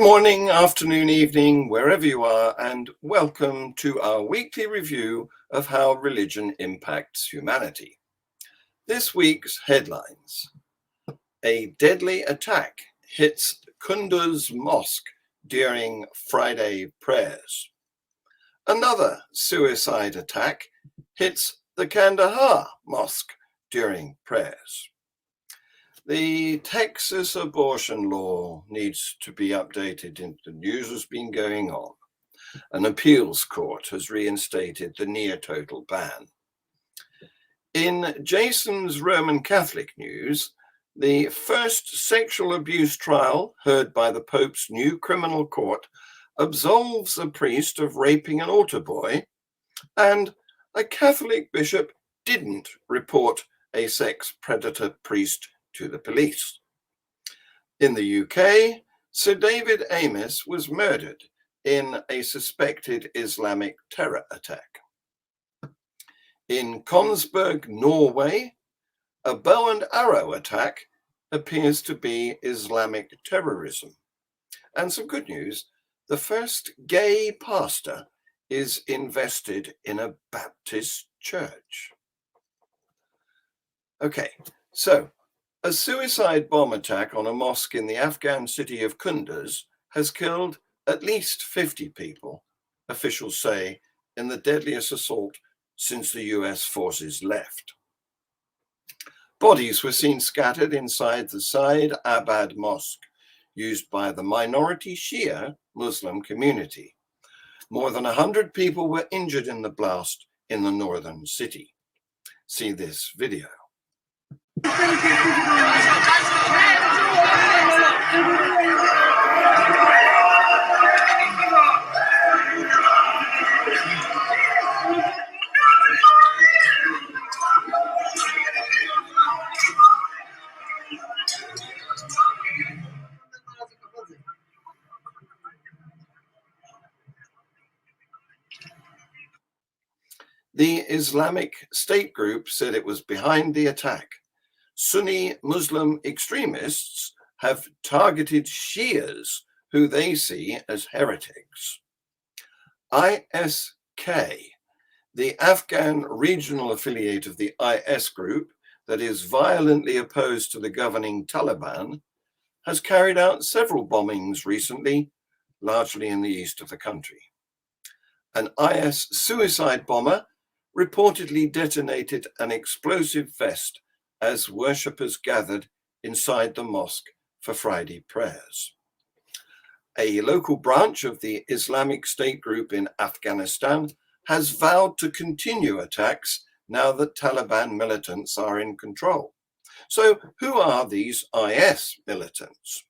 morning, afternoon, evening, wherever you are, and welcome to our weekly review of how religion impacts humanity. This week's headlines: a deadly attack hits Kunduz mosque during Friday prayers. Another suicide attack hits the Kandahar mosque during prayers. The Texas abortion law needs to be updated. The news has been going on. An appeals court has reinstated the near-total ban. In Jason's Roman Catholic news, the first sexual abuse trial heard by the Pope's new criminal court absolves a priest of raping an altar boy, and a Catholic bishop didn't report a sex predator priest to the police. In the UK, Sir David Amess was murdered in a suspected Islamic terror attack. In Kongsberg, Norway, a bow and arrow attack appears to be Islamic terrorism. And some good news: the first gay pastor is invested in a Baptist church. Okay, so a suicide bomb attack on a mosque in the Afghan city of Kunduz has killed at least 50 people, officials say, in the deadliest assault since the US forces left. Bodies were seen scattered inside the Said Abad Mosque, used by the minority Shia Muslim community. More than 100 people were injured in the blast in the northern city. See this video. The Islamic State group said it was behind the attack. Sunni Muslim extremists have targeted Shias, who they see as heretics. ISK, the Afghan regional affiliate of the IS group that is violently opposed to the governing Taliban, has carried out several bombings recently, largely in the east of the country. An IS suicide bomber reportedly detonated an explosive vest as worshippers gathered inside the mosque for Friday prayers. A local branch of the Islamic State group in Afghanistan has vowed to continue attacks now that Taliban militants are in control. So who are these IS militants?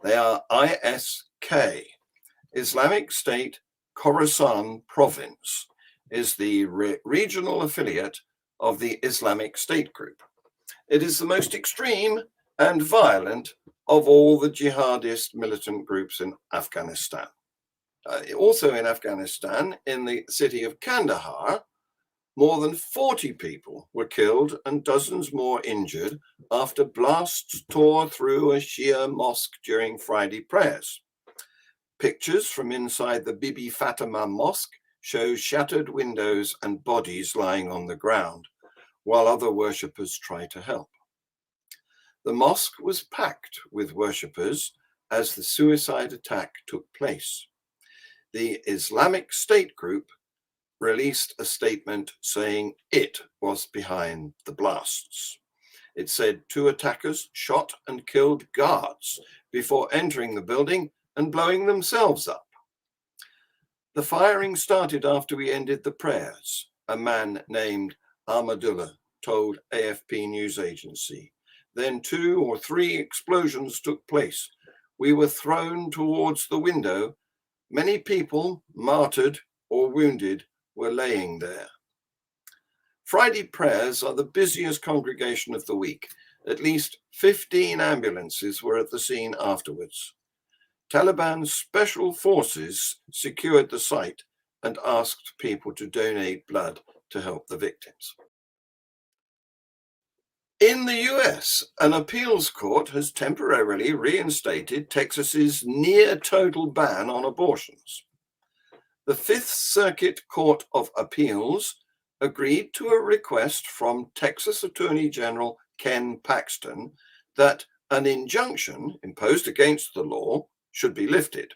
They are ISK. Islamic State Khorasan Province is the regional affiliate of the Islamic State group. It is the most extreme and violent of all the jihadist militant groups in Afghanistan. Also in Afghanistan, in the city of Kandahar, more than 40 people were killed and dozens more injured after blasts tore through a Shia mosque during Friday prayers. Pictures from inside the Bibi Fatima Mosque show shattered windows and bodies lying on the ground, while other worshippers try to help. The mosque was packed with worshippers as the suicide attack took place. The Islamic State group released a statement saying it was behind the blasts. It said 2 attackers shot and killed guards before entering the building and blowing themselves up. The firing started after we ended the prayers, a man named Ahmadullah told AFP news agency. Then 2 or 3 explosions took place. We were thrown towards the window. Many people, martyred or wounded, were laying there. Friday prayers are the busiest congregation of the week. At least 15 ambulances were at the scene afterwards. Taliban special forces secured the site and asked people to donate blood to help the victims. In the US, an appeals court has temporarily reinstated Texas's near total ban on abortions. The Fifth Circuit Court of Appeals agreed to a request from Texas Attorney General Ken Paxton that an injunction imposed against the law should be lifted.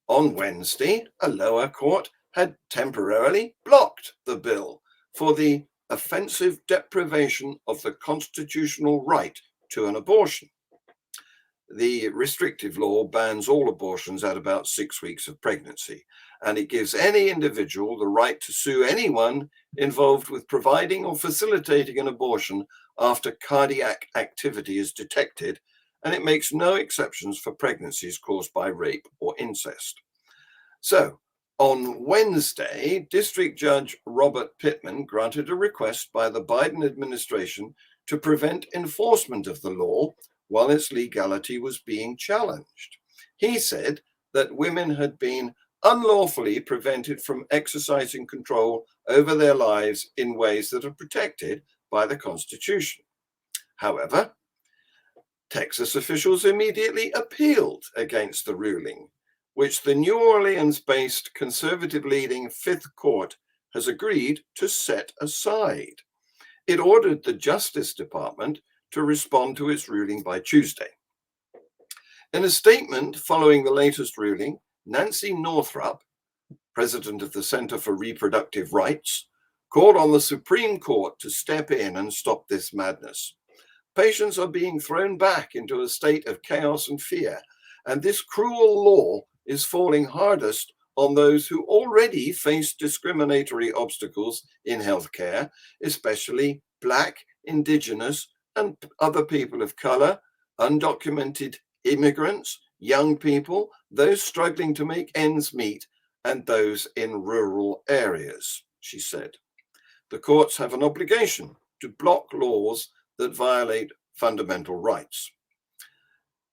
On Wednesday, a lower court had temporarily blocked the bill for the offensive deprivation of the constitutional right to an abortion. The restrictive law bans all abortions at about 6 weeks of pregnancy, and it gives any individual the right to sue anyone involved with providing or facilitating an abortion after cardiac activity is detected, and it makes no exceptions for pregnancies caused by rape or incest. So, on Wednesday, District Judge Robert Pittman granted a request by the Biden administration to prevent enforcement of the law while its legality was being challenged. He said that women had been unlawfully prevented from exercising control over their lives in ways that are protected by the Constitution. However, Texas officials immediately appealed against the ruling, which the New Orleans-based conservative-leaning Fifth Court has agreed to set aside. It ordered the Justice Department to respond to its ruling by Tuesday. In a statement following the latest ruling, Nancy Northup, president of the Center for Reproductive Rights, called on the Supreme Court to step in and stop this madness. Patients are being thrown back into a state of chaos and fear, and this cruel law is falling hardest on those who already face discriminatory obstacles in healthcare, especially Black, Indigenous, and other people of color, undocumented immigrants, young people, those struggling to make ends meet, and those in rural areas, she said. The courts have an obligation to block laws that violate fundamental rights.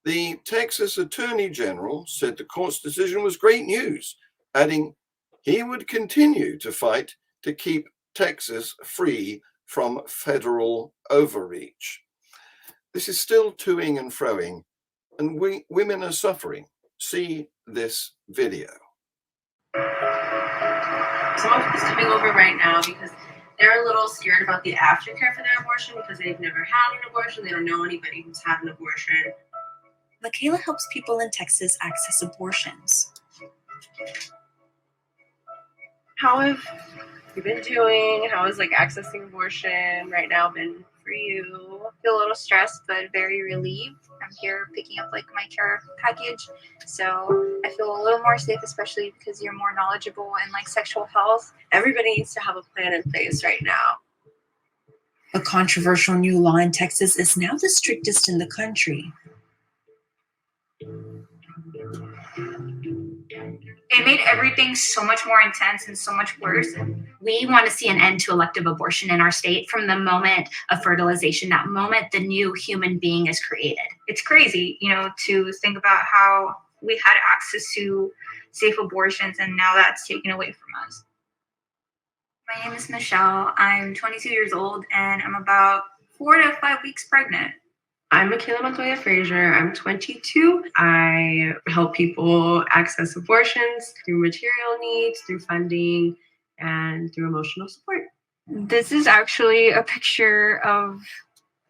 The Texas Attorney General said the court's decision was great news, adding he would continue to fight to keep Texas free from federal overreach. This is still toing and froing, and women are suffering. See this video. Someone is coming over right now because they're a little scared about the aftercare for their abortion because they've never had an abortion. They don't know anybody who's had an abortion. Michaela helps people in Texas access abortions. How have you been doing? How is accessing abortion right now been for you? I feel a little stressed, but very relieved. I'm here picking up my care package, so I feel a little more safe, especially because you're more knowledgeable in sexual health. Everybody needs to have a plan in place right now. A controversial new law in Texas is now the strictest in the country. It made everything so much more intense and so much worse. We want to see an end to elective abortion in our state from the moment of fertilization, that moment the new human being is created. It's crazy, to think about how we had access to safe abortions and now that's taken away from us. My name is Michelle. I'm 22 years old and I'm about 4 to 5 weeks pregnant. I'm Michaela Montoya Frazier. I'm 22. I help people access abortions through material needs, through funding, and through emotional support. This is actually a picture of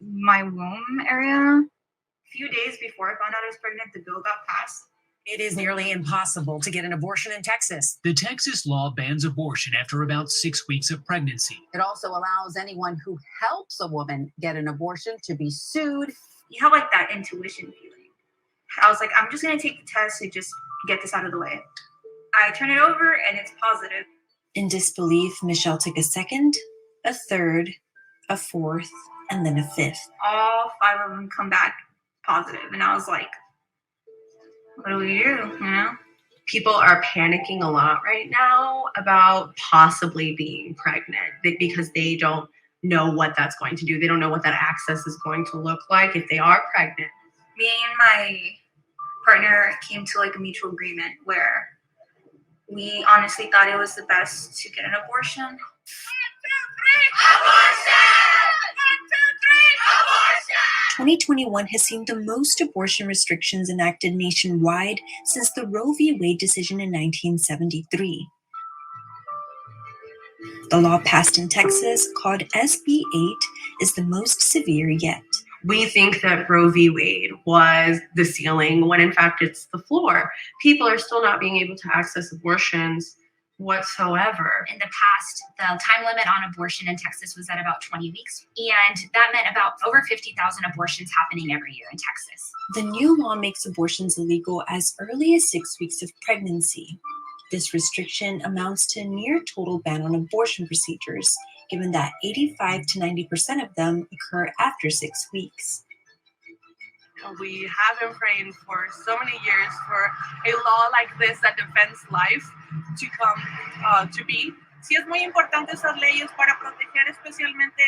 my womb area. A few days before I found out I was pregnant, the bill got passed. It is nearly impossible to get an abortion in Texas. The Texas law bans abortion after about 6 weeks of pregnancy. It also allows anyone who helps a woman get an abortion to be sued. You have that intuition feeling. I was I'm just going to take the test to just get this out of the way. I turn it over and it's positive. In disbelief, Michelle took a second, a third, a fourth, and then a fifth. All 5 of them come back positive. And I was like, what do we do, People are panicking a lot right now about possibly being pregnant because they don't know what that's going to do. They don't know what that access is going to look like if they are pregnant. Me and my partner came to a mutual agreement where we honestly thought it was the best to get an abortion. 1, 2, 3, abortion! 1, 2, 3. 2021 has seen the most abortion restrictions enacted nationwide since the Roe v. Wade decision in 1973. The law passed in Texas, called SB 8, is the most severe yet. We think that Roe v. Wade was the ceiling when in fact it's the floor. People are still not being able to access abortions whatsoever. In the past, the time limit on abortion in Texas was at about 20 weeks, and that meant about over 50,000 abortions happening every year in Texas. The new law makes abortions illegal as early as 6 weeks of pregnancy. This restriction amounts to a near total ban on abortion procedures, given that 85 to 90% of them occur after 6 weeks. We have been praying for so many years for a law like this that defends life to come to be. Sí es muy importante esas leyes para proteger especialmente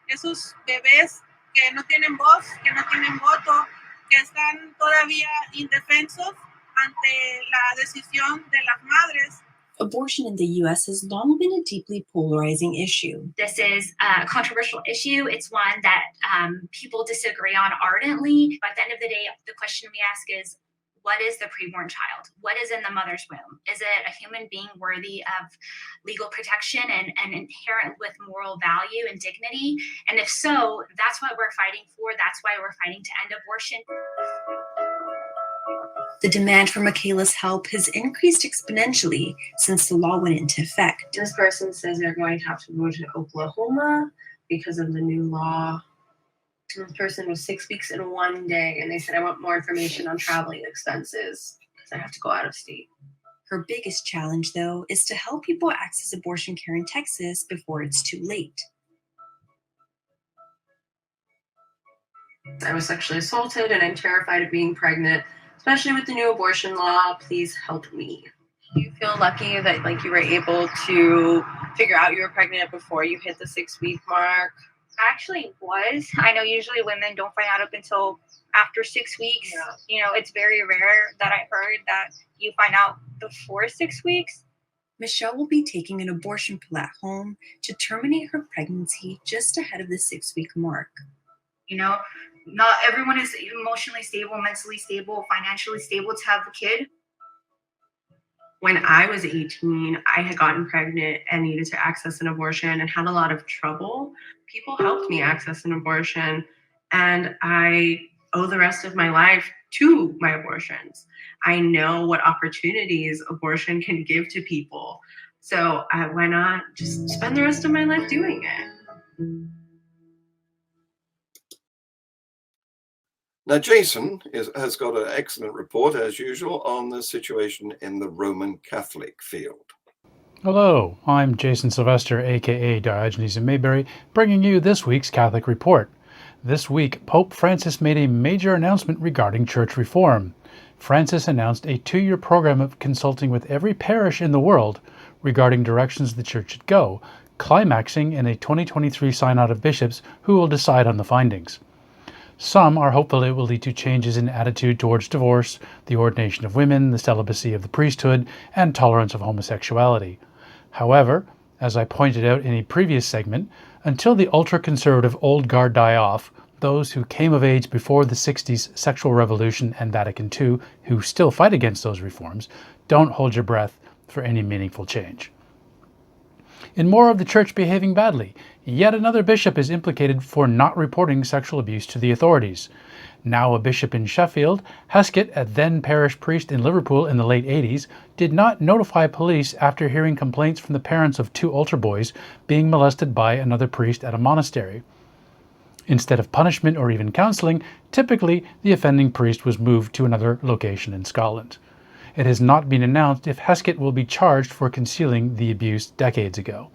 esos bebés que no tienen voz, que no tienen voto, que están todavía indefensos ante la decisión de las madres. Abortion in the U.S. has long been a deeply polarizing issue. This is a controversial issue. It's one that people disagree on ardently. But at the end of the day, the question we ask is, what is the preborn child? What is in the mother's womb? Is it a human being worthy of legal protection and inherent with moral value and dignity? And if so, that's what we're fighting for. That's why we're fighting to end abortion. The demand for Michaela's help has increased exponentially since the law went into effect. This person says they're going to have to go to Oklahoma because of the new law. This person was 6 weeks in one day, and they said, I want more information on traveling expenses because I have to go out of state. Her biggest challenge, though, is to help people access abortion care in Texas before it's too late. I was sexually assaulted, and I'm terrified of being pregnant, especially with the new abortion law. Please help me. Do you feel lucky that you were able to figure out you were pregnant before you hit the 6 week mark? Actually was. I know usually women don't find out up until after 6 weeks. Yeah. You know, it's very rare that I heard that you find out before 6 weeks. Michelle will be taking an abortion pill at home to terminate her pregnancy just ahead of the 6 week mark. You know, not everyone is emotionally stable, mentally stable, financially stable to have a kid. When I was 18, I had gotten pregnant and needed to access an abortion and had a lot of trouble. People helped me access an abortion, and I owe the rest of my life to my abortions. I know what opportunities abortion can give to people. So why not just spend the rest of my life doing it? Now, Jason has got an excellent report, as usual, on the situation in the Roman Catholic field. Hello, I'm Jason Sylvester, aka Diogenes of Mayberry, bringing you this week's Catholic Report. This week, Pope Francis made a major announcement regarding church reform. Francis announced a 2-year program of consulting with every parish in the world regarding directions the church should go, climaxing in a 2023 Synod of Bishops who will decide on the findings. Some are hopeful it will lead to changes in attitude towards divorce, the ordination of women, the celibacy of the priesthood, and tolerance of homosexuality. However, as I pointed out in a previous segment, until the ultra-conservative old guard die off, those who came of age before the 60s sexual revolution and Vatican II, who still fight against those reforms, don't hold your breath for any meaningful change. In more of the church behaving badly, yet another bishop is implicated for not reporting sexual abuse to the authorities. Now a bishop in Sheffield, Heskett, a then parish priest in Liverpool in the late 80s, did not notify police after hearing complaints from the parents of 2 altar boys being molested by another priest at a monastery. Instead of punishment or even counselling, typically the offending priest was moved to another location in Scotland. It has not been announced if Heskett will be charged for concealing the abuse decades ago.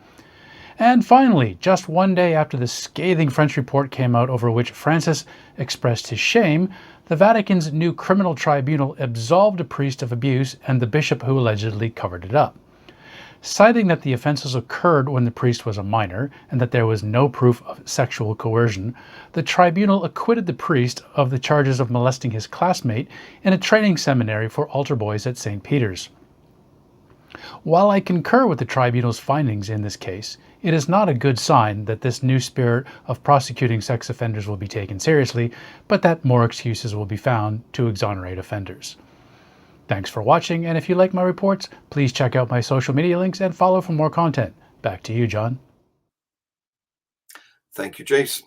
And finally, just one day after the scathing French report came out over which Francis expressed his shame, the Vatican's new criminal tribunal absolved a priest of abuse and the bishop who allegedly covered it up. Citing that the offences occurred when the priest was a minor and that there was no proof of sexual coercion, the tribunal acquitted the priest of the charges of molesting his classmate in a training seminary for altar boys at St. Peter's. While I concur with the tribunal's findings in this case, it is not a good sign that this new spirit of prosecuting sex offenders will be taken seriously, but that more excuses will be found to exonerate offenders. Thanks for watching, and if you like my reports, please check out my social media links and follow for more content. Back to you, John. Thank you, Jason.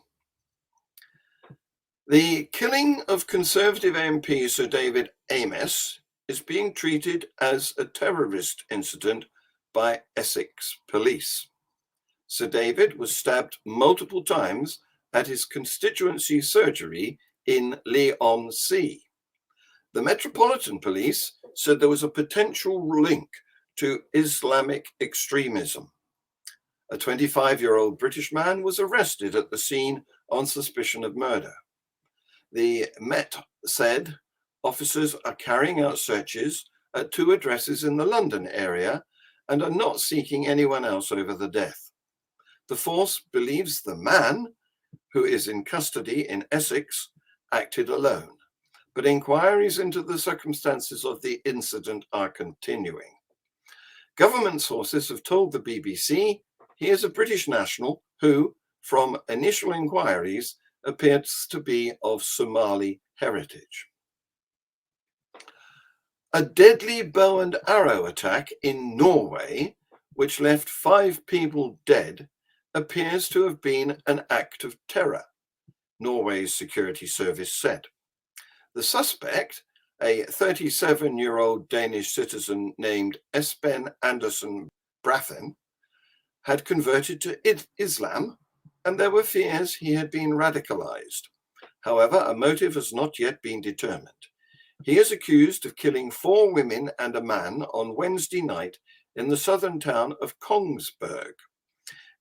The killing of Conservative MP Sir David Amess is being treated as a terrorist incident by Essex police. Sir David was stabbed multiple times at his constituency surgery in Leigh-on-Sea. The Metropolitan Police said there was a potential link to Islamic extremism. A 25-year-old British man was arrested at the scene on suspicion of murder. The Met said officers are carrying out searches at 2 addresses in the London area and are not seeking anyone else over the death. The force believes the man, who is in custody in Essex, acted alone, but inquiries into the circumstances of the incident are continuing. Government sources have told the BBC he is a British national who, from initial inquiries, appears to be of Somali heritage. A deadly bow and arrow attack in Norway, which left 5 people dead, appears to have been an act of terror, Norway's security service said. The suspect, a 37-year-old Danish citizen named Espen Andersen Brathen, had converted to Islam, and there were fears he had been radicalized. However, a motive has not yet been determined. He is accused of killing 4 women and a man on Wednesday night in the southern town of Kongsberg.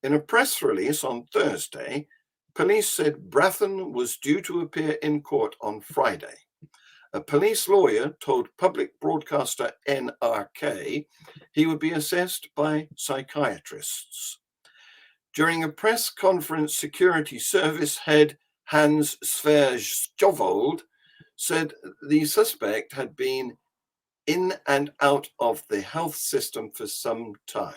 In a press release on Thursday, police said Brathen was due to appear in court on Friday. A police lawyer told public broadcaster NRK he would be assessed by psychiatrists. During a press conference, security service head Hans Sverre said the suspect had been in and out of the health system for some time.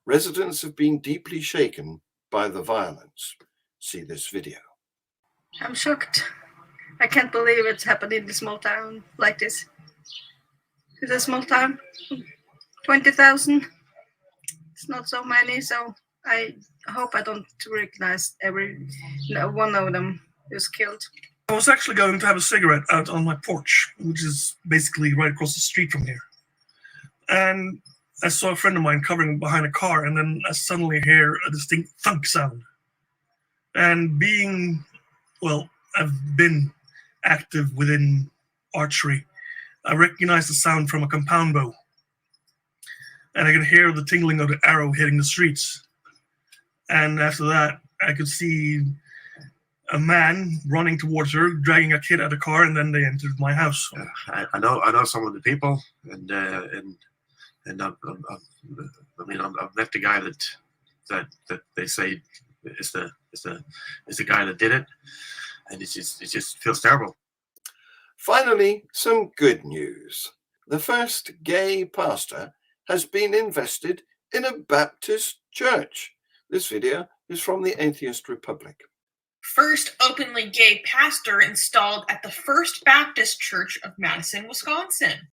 Residents have been deeply shaken by the violence. See this video. I'm shocked. I can't believe it's happened in a small town like this. It's a small town, 20,000. It's not so many, so I hope I don't recognize every one of them who's killed. I was actually going to have a cigarette out on my porch, which is basically right across the street from here. And I saw a friend of mine covering behind a car, and then I suddenly hear a distinct thunk sound. And I've been active within archery. I recognized the sound from a compound bow. And I could hear the tingling of the arrow hitting the streets. And after that, I could see a man running towards her, dragging a kid out of the car, and then they entered my house. I know some of the people, and I've met the guy that they say is the guy that did it, and it just feels terrible. Finally, some good news. The first gay pastor has been invested in a Baptist church. This video is from the Atheist Republic. First openly gay pastor installed at the First Baptist Church of Madison, Wisconsin.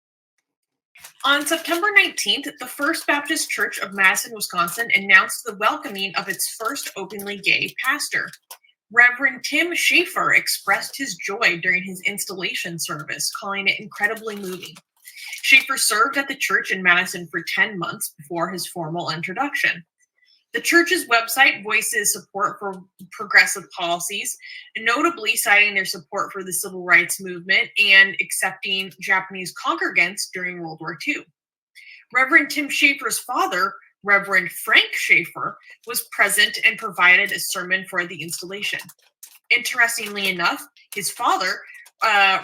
On September 19th, the First Baptist Church of Madison, Wisconsin announced the welcoming of its first openly gay pastor. Reverend Tim Schaefer expressed his joy during his installation service, calling it incredibly moving. Schaefer served at the church in Madison for 10 months before his formal introduction. The church's website voices support for progressive policies, notably citing their support for the civil rights movement and accepting Japanese congregants during World War II. Reverend Tim Schaefer's father, Reverend Frank Schaefer, was present and provided a sermon for the installation. Interestingly enough, his father,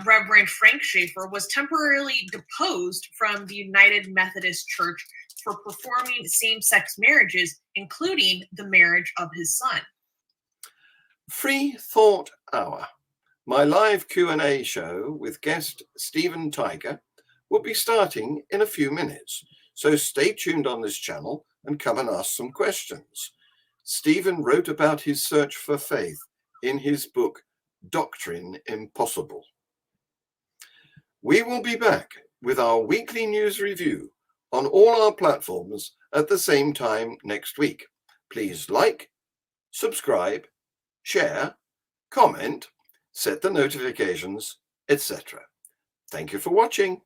Reverend Frank Schaefer, was temporarily deposed from the United Methodist Church for performing same-sex marriages, including the marriage of his son. Free Thought Hour, my live Q&A show with guest Stephen Tiger, will be starting in a few minutes, so stay tuned on this channel and come and ask some questions. Stephen wrote about his search for faith in his book, Doctrine Impossible. We will be back with our weekly news review on all our platforms at the same time next week. Please like, subscribe, share, comment, set the notifications, etc. Thank you for watching.